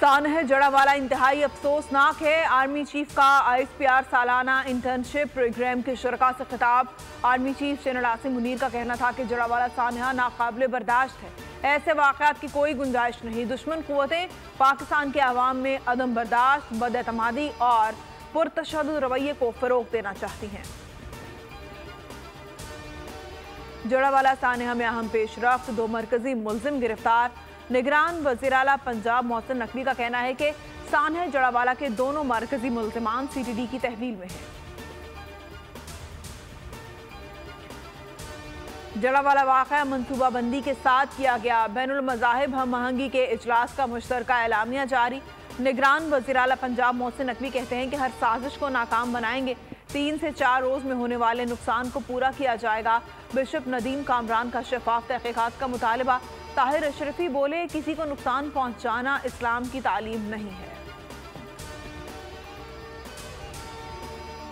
सानह जड़ावाला इंतहाई अफसोसनाक है। आर्मी चीफ का ISPR सालाना इंटर्नशिप प्रोग्राम के शुरका से खिताब। Army chief general Asim Munir का कहना था कि जड़ावाला सानहा नाकाबिले बर्दाश्त है। ऐसे वाक़यात की कोई गुंजाइश नहीं। दुश्मन कुव्वतें पाकिस्तान के अवाम में अदम बर्दाश्त, बदएतमादी और पुरतशद्दुद रवैये को फ़रोग़ देना चाहती हैं। जड़ावाला सानहा में अहम पेशरफ्त, 2 मरकजी मुलजिम गिरफ्तार। निगरान वज़ीर-ए-आला पंजाब मोहसिन नकवी का कहना है कि सानह जड़ावाला के दोनों मरकजी मुलजिमान CTD की तहवील में हैं। जड़ावाला वाक़या मनसूबाबंदी के साथ किया गया। बैनुल मज़ाहिब हम आहंगी के इजलास का मुश्तरका एलामिया जारी। निगरान वज़ीर-ए-आला पंजाब मोहसिन नकवी कहते हैं कि हर साजिश को नाकाम बनाएंगे। 3 से 4 रोज़ में होने वाले नुकसान को पूरा किया जाएगा। बिशप नदीम कामरान का शफाफ तहक़ीक़ात का मुतालबा। ताहिर अशरफी बोले, किसी को नुकसान पहुंचाना इस्लाम की तालीम नहीं है।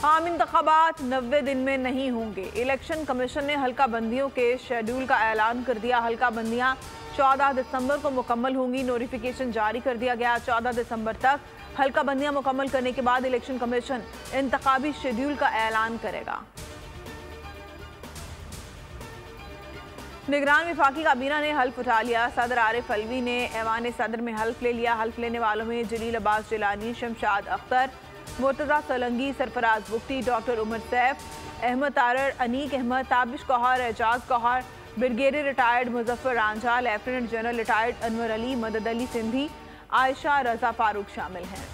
आम इंतखाबात 90 दिन में नहीं होंगे। इलेक्शन कमीशन ने हल्का बंदियों के शेड्यूल का ऐलान कर दिया। हल्का बंदियां 14 दिसंबर को मुकम्मल होंगी। नोटिफिकेशन जारी कर दिया गया। 14 दिसंबर तक हल्का बंदियां मुकम्मल करने के बाद इलेक्शन कमीशन इंतखाबी शेड्यूल का ऐलान करेगा। निगरान वफाकी काबीना ने हल्फ उठा लिया। सदर आरिफ अलवी ने ऐवान सदर में हल्फ ले लिया। हल्फ लेने वालों में Jalil Abbas Jilani, Shamshad Akhtar, Murtaza Solanki, Sarfaraz Bugti, doctor Umar Saif, Ahmad Tarar, Aneeq Ahmad, Tabish Gohar, Ejaz Gohar, brigadier retired Muzaffar Ranjha, lieutenant general retired Anwar Ali, Madad Ali Sindhi, Ayesha रजा फारूक शामिल हैं।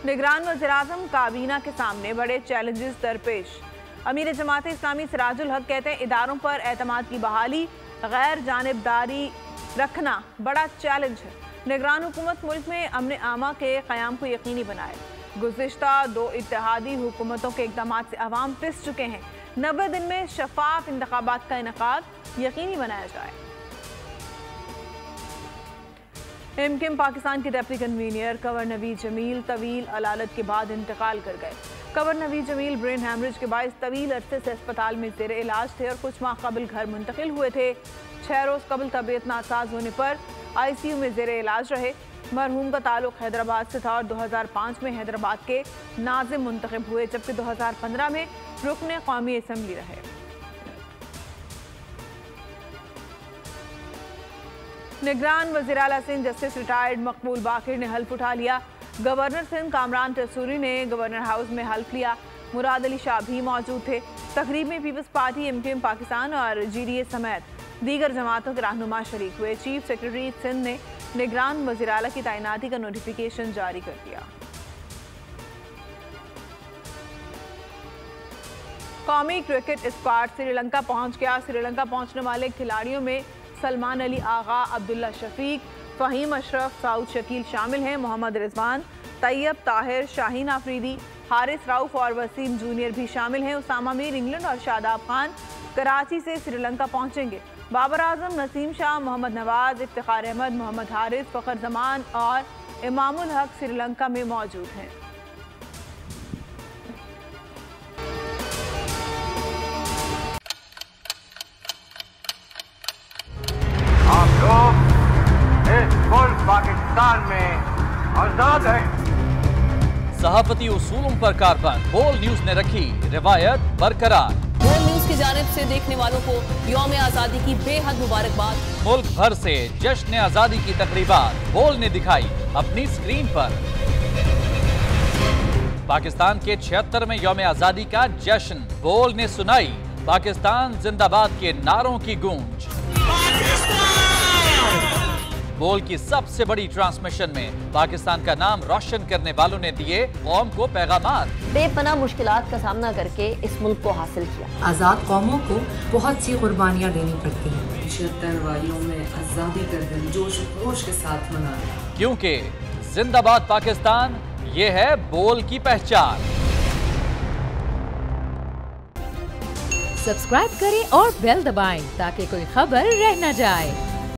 निगरान वज़ीर-ए-आज़म काबीना के सामने बड़े चैलेंजेस दरपेश। अमीर जमात इस्लामी सिराजुल हक कहते हैं, इदारों पर एतमाद की बहाली, गैर जानिबदारी रखना बड़ा चैलेंज है। निगरान हुकूमत मुल्क में अमन आमा के क़याम को यकीनी बनाए। गुज़िश्ता 2 इत्तेहादी हुकूमतों के इक़दाम से अवाम पिस चुके हैं। 90 दिन में शफाफ इंतखाबात का इनेकाद यकीनी बनाया जाए। MKM पाकिस्तान के डिप्टी कन्वीनर कंवर नवीद जमील तवील अलालत के बाद इंतकाल कर गए। कंवर नवीद जमील ब्रेन हैमरेज के बायस तवील अरसे से अस्पताल में ज़ेर इलाज थे और कुछ माह कबल घर मुंतकिल हुए थे। 6 रोज़ कबल तबीयत नासाज होने पर ICU में ज़ेर इलाज रहे। मरहूम का ताल्लुक हैदराबाद से था और 2005 में हैदराबाद के नाज़िम मुंतखब हुए, जबकि 2015 में रुकने कौमी असम्बली रहे। निगरान वज़ीर-ए-आला सिंध जस्टिस रिटायर्ड मकबूल बाकिर ने हल्फ उठा लिया। गवर्नर सिंध कामरान तसूरी ने गवर्नर हाउस में हल्फ लिया। मुराद अली शाह भी मौजूद थे। तकरीब में पीपल्स पार्टी, MKM पाकिस्तान और GDA समेत दीगर जमातों के रहनुमा शरीक हुए। चीफ सेक्रेटरी सिंध ने निगरान वज़ीर-ए-आला की तैनाती का नोटिफिकेशन जारी कर दिया। कौमी क्रिकेट स्क्वाड श्रीलंका पहुंच गया। श्रीलंका पहुंचने वाले खिलाड़ियों में सलमान अली आगा, अब्दुल्ला शफीक, फ़हीम अशरफ, साउद शकील शामिल हैं। मोहम्मद रिजवान, तैयब ताहिर, शाहीन आफरीदी, हारिस राउफ और वसीम जूनियर भी शामिल हैं। उसामा मीर इंग्लैंड और शादाब खान कराची से श्रीलंका पहुंचेंगे। बाबर आजम, नसीम शाह, मोहम्मद नवाज, इफ्तिखार अहमद, मोहम्मद हारिस, फ़खर जमान और इमामुल हक श्रीलंका में मौजूद हैं। पाकिस्तान में आजाद है। सहाफती उसूलों पर कारबंद। बोल न्यूज ने रखी रिवायत बरकरार। बोल न्यूज की जानिब से देखने वालों को यौम आजादी की बेहद मुबारकबाद। मुल्क भर से जश्न आजादी की तकरीबात बोल ने दिखाई अपनी स्क्रीन पर। पाकिस्तान के 76वें यौम आजादी का जश्न बोल ने सुनाई पाकिस्तान जिंदाबाद के नारों की गूंज। बोल की सबसे बड़ी ट्रांसमिशन में पाकिस्तान का नाम रोशन करने वालों ने दिए कौम को पैगामात। बेपनाह मुश्किलात का सामना करके इस मुल्क को हासिल किया। आजाद कौमों को बहुत सी कुर्बानियाँ देनी पड़ती हैं। 76 वालियों में आजादी का दिन जोश खरोश के साथ मनाया, क्योंकि जिंदाबाद पाकिस्तान ये है बोल की पहचान। सब्सक्राइब करें और बेल दबाएं ताकि कोई खबर रह न जाए।